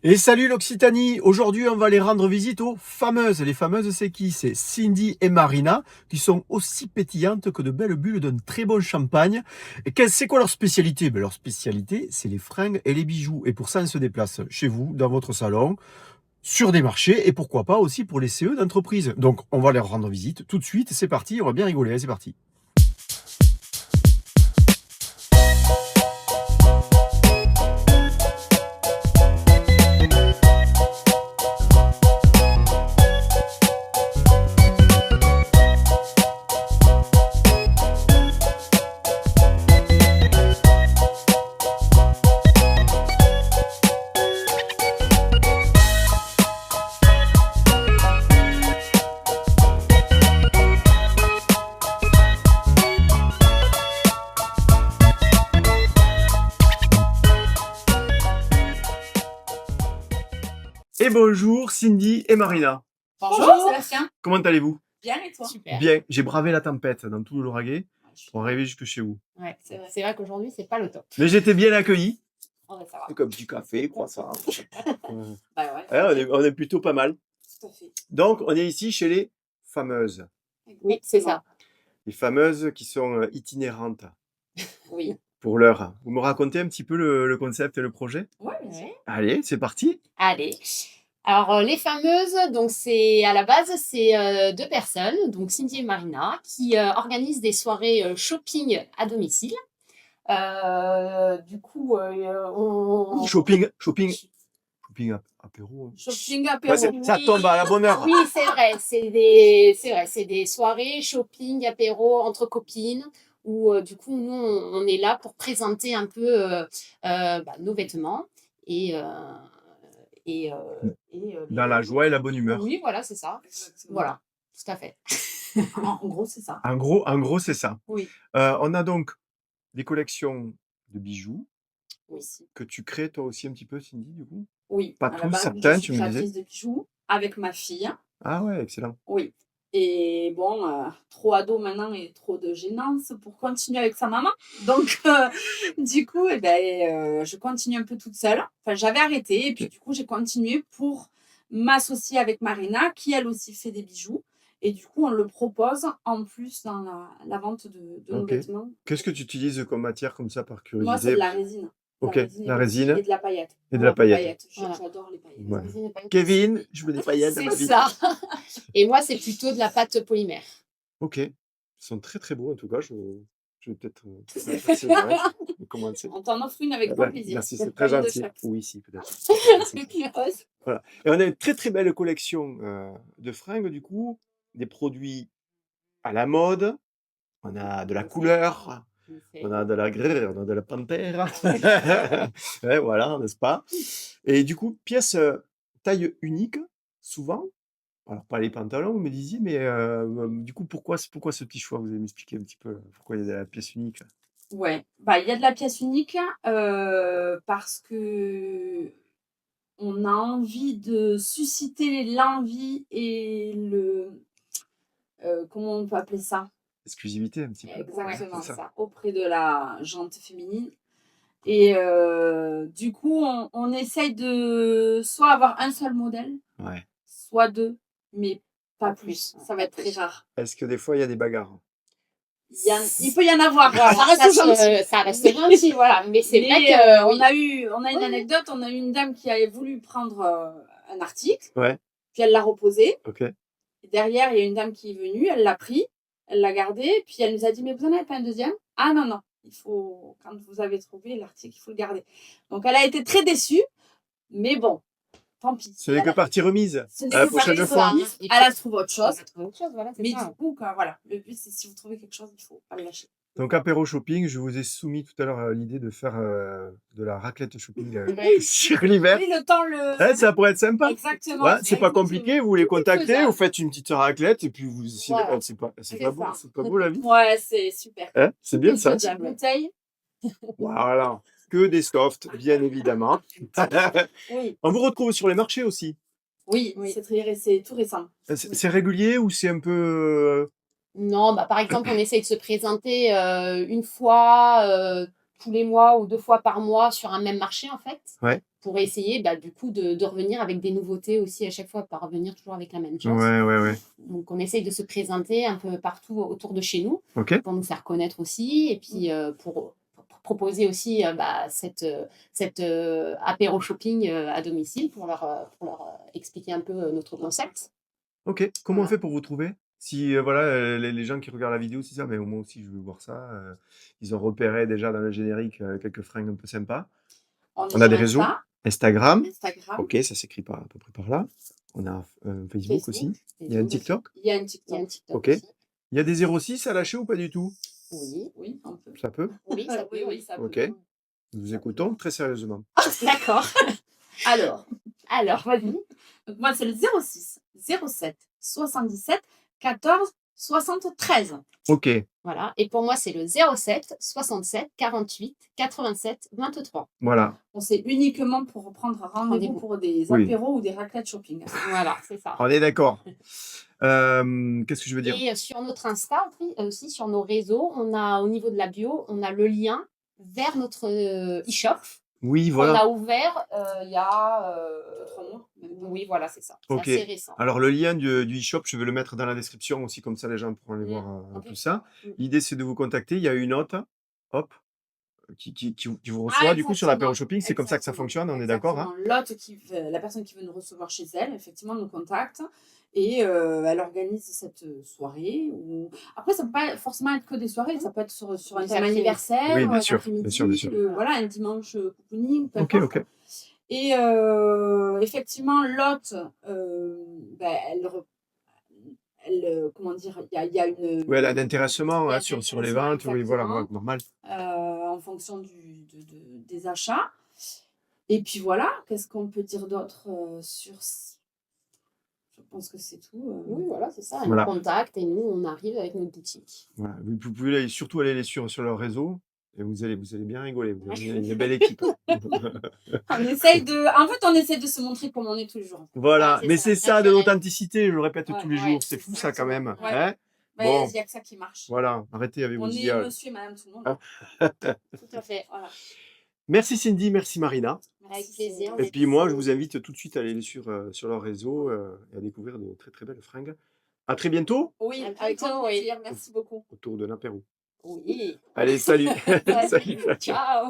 Et salut l'Occitanie! Aujourd'hui, on va aller rendre visite aux fameuses. Les fameuses, c'est qui? C'est Cindy et Marina, qui sont aussi pétillantes que de belles bulles d'un très bon champagne. Et c'est quoi leur spécialité? Leur spécialité, c'est les fringues et les bijoux. Et pour ça, on se déplace chez vous, dans votre salon, sur des marchés, et pourquoi pas aussi pour les CE d'entreprise. Donc, on va leur rendre visite tout de suite. C'est parti, on va bien rigoler. Allez, c'est parti. Et bonjour Cindy et Marina. Bonjour Sébastien. Comment allez-vous? Bien et toi? Super. Bien, j'ai bravé la tempête dans tout l'ouragan Je pour arriver jusque chez vous. Ouais, c'est vrai qu'aujourd'hui, c'est pas le top. Mais j'étais bien accueilli. Oh, bah, ça va. Comme petit café, croissant. Bah ouais. On est plutôt pas mal. Tout à fait. Donc, on est ici chez les fameuses. Oui, c'est ça. Les fameuses qui sont itinérantes Oui. pour l'heure. Vous me racontez un petit peu le concept et le projet? Ouais, bien sûr. Ouais. Allez, c'est parti. Allez. Alors, les fameuses, donc c'est à la base, c'est deux personnes, donc Cindy et Marina, qui organisent des soirées shopping à domicile. Du coup, Shopping apéro. Shopping apéro. Ouais, ça tombe à la bonne heure. Oui, c'est vrai, c'est des soirées shopping, apéro entre copines où du coup nous on est là pour présenter un peu nos vêtements et Dans la joie et la bonne humeur. Oui, voilà, c'est ça. Exactement. Voilà, tout à fait. En gros, c'est ça. En gros, c'est ça. Oui. On a donc des collections de bijoux Oui. que tu crées toi aussi un petit peu, Cindy, du coup? Oui. Pas À la tous, base, certains, je tu suis me disais. créatrice de bijoux avec ma fille. Ah ouais, excellent. Oui. Et bon, trop ado maintenant et trop de gênance pour continuer avec sa maman. Donc, du coup, je continue un peu toute seule. Enfin, j'avais arrêté et puis du coup, j'ai continué pour m'associer avec Marina, qui elle aussi fait des bijoux. Et du coup, on le propose en plus dans la vente de nos Ok. vêtements. Qu'est-ce que tu utilises comme matière comme ça par Moi, c'est curiosité? de la résine. Ok, la et résine Et de la paillette. et de la paillette. Voilà. J'adore les paillettes. Ouais. Cuisine et paillettes. Kevin, je veux des paillettes dans ma C'est vie. ça. Et moi, c'est plutôt de la pâte polymère. Ok, ils sont très très beaux en tout cas. Je vais peut-être persévérer. Commencer. On t'en offre une avec grand plaisir. Merci, c'est très Une de gentil. chaque. Oui, si, peut-être. Voilà. Et on a une très très belle collection de fringues du coup, des produits à la mode, on a de la couleur, on a de la grrr, on a de la panthère. Ouais, voilà, n'est-ce pas? Et du coup, pièce taille unique, souvent. Alors, pas les pantalons, vous me disiez, mais du coup, pourquoi ce petit choix? Vous allez m'expliquer un petit peu pourquoi il y a de la pièce unique? Ouais, il y a de la pièce unique parce que on a envie de susciter l'envie et comment on peut appeler ça? Exclusivité, un petit peu. Exactement c'est ça, auprès de la gente féminine. Et du coup, on essaye de soit avoir un seul modèle, Ouais. soit deux, mais pas plus. Ça va être très rare. Est-ce que des fois, il y a des bagarres? Il peut y en avoir. Voilà, Ça reste gentil. ça reste gentil, voilà. Mais c'est vrai Mais, que on a une anecdote, on a eu une dame qui avait voulu prendre un article, Ouais, puis elle l'a reposé. ok. Et derrière, il y a une dame qui est venue, elle l'a pris, elle l'a gardé, puis elle nous a dit, mais vous en avez pas un deuxième? Ah non, il faut, quand vous avez trouvé l'article, il faut le garder. Donc elle a été très déçue, mais bon, tant pis. Ce n'est que partie remise. Ce n'est À la que prochaine partie fois. remise. Elle a trouvé autre chose. Voilà, c'est Mais ça. du coup, voilà, le but, c'est si vous trouvez quelque chose, il faut pas le lâcher. Donc, apéro shopping, je vous ai soumis tout à l'heure l'idée de faire de la raclette shopping sur l'hiver. Oui, le temps, le. Ouais, ça pourrait être sympa. Exactement. Ouais, c'est pas compliqué, vous les contactez, faisable. vous faites une petite raclette et puis vous. Voilà. C'est pas C'est beau, ça. c'est pas beau la vie. Ouais, c'est super. Hein, c'est bien ça. Petite bouteille. Voilà. Que des softs, bien évidemment. Oui. On vous retrouve sur les marchés aussi. Oui, c'est tout récent. C'est régulier ou c'est un peu. Non, par exemple, on essaye de se présenter une fois tous les mois ou 2 fois par mois sur un même marché, en fait. Ouais. pour essayer du coup de revenir avec des nouveautés aussi à chaque fois, pas revenir toujours avec la même chose. Ouais. Donc on essaye de se présenter un peu partout autour de chez nous Ok. pour nous faire connaître aussi et puis pour proposer aussi cet apéro shopping à domicile pour leur expliquer un peu notre concept. Ok. Comment on Voilà. fait pour vous trouver? Si voilà, les gens qui regardent la vidéo, c'est ça, mais moi aussi je veux voir ça. Ils ont repéré déjà dans le générique quelques fringues un peu sympas. On est On a des sur réseaux. Insta, Instagram. Instagram, Ok, ça s'écrit à peu près par là. On a Facebook aussi. Il y a un Facebook. TikTok. il y a un Il y a TikTok. un TikTok Ok. aussi. Il y a des 06 à lâcher ou pas du tout? Oui, Oui, on peut. Ça peut? oui, ça peut, oui. ça Ok. peut. Nous vous écoutons très sérieusement. D'accord. Alors, Alors, vas-y. donc moi, c'est le 06 07 77 14 73. Ok. Voilà. Et pour moi, c'est le 07 67 48 87 23. Voilà. Bon, c'est uniquement pour prendre rendez-vous Rendez-vous. pour des Oui. apéros ou des raclettes shopping. Voilà, c'est ça. On est d'accord. Qu'est-ce que je veux dire? Et sur notre Insta aussi, sur nos réseaux, on a au niveau de la bio, on a le lien vers notre e-shop. Oui, On voilà. a ouvert il y a 3 mois, même pas. oui, voilà, c'est ça. C'est Ok. assez récent. Alors le lien du e-shop, je vais le mettre dans la description aussi, comme ça les gens pourront aller voir Ok. tout ça. Mm. L'idée c'est de vous contacter. Il y a une note, hop, qui vous reçoit du coup sur l'apéro shopping. C'est comme ça que ça fonctionne, on est d'accord, hein? La personne qui veut nous recevoir chez elle, effectivement, nous contacte et elle organise cette soirée. Après, ça ne peut pas forcément être que des soirées, ça peut être sur un Des thème après-midi. anniversaire, Oui, bien un sûr, après-midi, bien sûr, bien sûr. voilà, un dimanche cocooning, peu Ok, importe. ok. Et effectivement, l'hôte, comment dire, il y a une. Ouais, là, d'intéressement Il y a hein, un sur les intéressement, ventes, oui, voilà, exactement. normal. En fonction des achats. Et puis voilà, qu'est-ce qu'on peut dire d'autre sur. Je pense que c'est tout. Oui, voilà, c'est ça. Voilà. On contacte et nous, on arrive avec notre boutique. Voilà. Vous pouvez surtout aller sur leur réseau et vous allez bien rigoler. Vous avez une belle équipe. On essaye de se montrer comme on est tous les jours. Voilà, Ouais, c'est mais ça, c'est ça de naturel. l'authenticité, je le répète Ouais, tous les ouais, jours. C'est c'est fou ça, ça quand même. Ouais. Hein? Mais Bon, il n'y a que ça qui marche. voilà, arrêtez avec vos On est idéaux. monsieur et madame tout le monde. Ah. Tout à fait. Voilà. Merci Cindy, merci Marina. Avec plaisir. Et puis moi, je vous invite tout de suite à aller sur leur réseau et à découvrir de très très belles fringues. À très bientôt Oui, À avec bientôt, grand oui. plaisir. Merci beaucoup. autour de l'apéro. Oui. Allez, salut. Salut. Salut. Ciao.